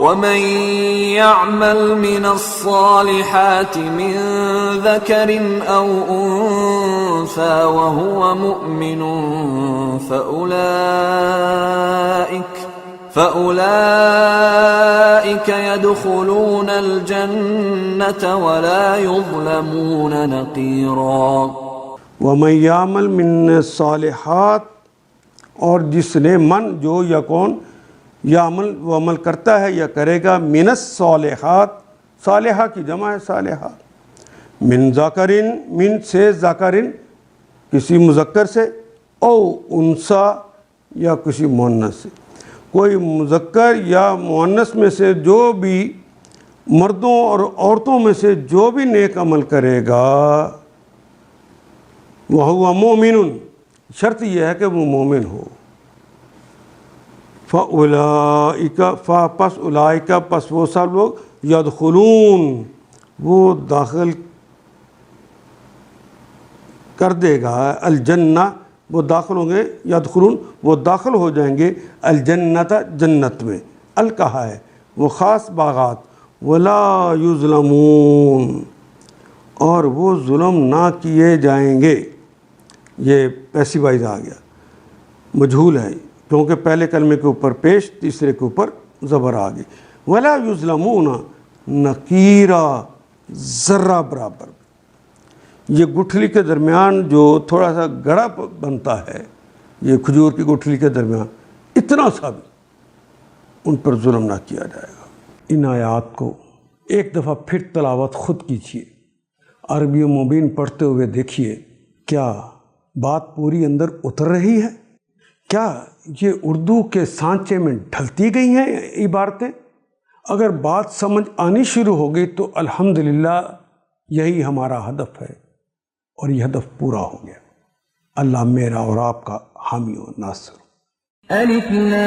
ومن يعمل من الصالحات من ذكر أو أنثى وهو مؤمن فأولئك يدخلون الجنة ولا يظلمون نقيرا۔ ومن يعمل من الصالحات، اور جس نے جو یا کون یعمل وہ عمل کرتا ہے یا کرے گا، من الصالحات، صالحہ کی جمع ہے صالحہ، من ذکرن، من سے ذکرن کسی مذکر سے، او انثی یا کسی مؤنث سے، کوئی مذکر یا مؤنث میں سے جو بھی، مردوں اور عورتوں میں سے جو بھی نیک عمل کرے گا، وَهُوَ مُؤْمِنٌ، شرط یہ ہے کہ وہ مومن ہو، فَأُولَئِكَ، پس وہ سب لوگ، يَدْخُلُونَ، وہ داخل کر دے گا، الجنہ، وہ داخل ہوں گے، يَدْخُلُونَ وہ داخل ہو جائیں گے، الجنت، جنت میں، کہا ہے وہ خاص باغات، وَلَا يُظْلَمُونَ، اور وہ ظلم نہ کیے جائیں گے۔ یہ پیسیوائز آ گیا، مجہول ہے کیونکہ پہلے کلمے کے اوپر پیش، تیسرے کے اوپر زبر آ گئی۔ ولا یظلمون نقیرا، ذرہ برابر۔ یہ گٹھلی کے درمیان جو تھوڑا سا گڑھا بنتا ہے، یہ کھجور کی گٹھلی کے درمیان، اتنا سا بھی ان پر ظلم نہ کیا جائے گا۔ ان آیات کو ایک دفعہ پھر تلاوت خود کیجیے، عربی و مبین پڑھتے ہوئے دیکھیے، کیا بات پوری اندر اتر رہی ہے؟ کیا یہ اردو کے سانچے میں ڈھلتی گئی ہیں عبارتیں؟ اگر بات سمجھ آنی شروع ہو گئی تو الحمدللہ یہی ہمارا ہدف ہے، اور یہ ہدف پورا ہو گیا۔ اللہ میرا اور آپ کا حامی و ناصر۔ الف لام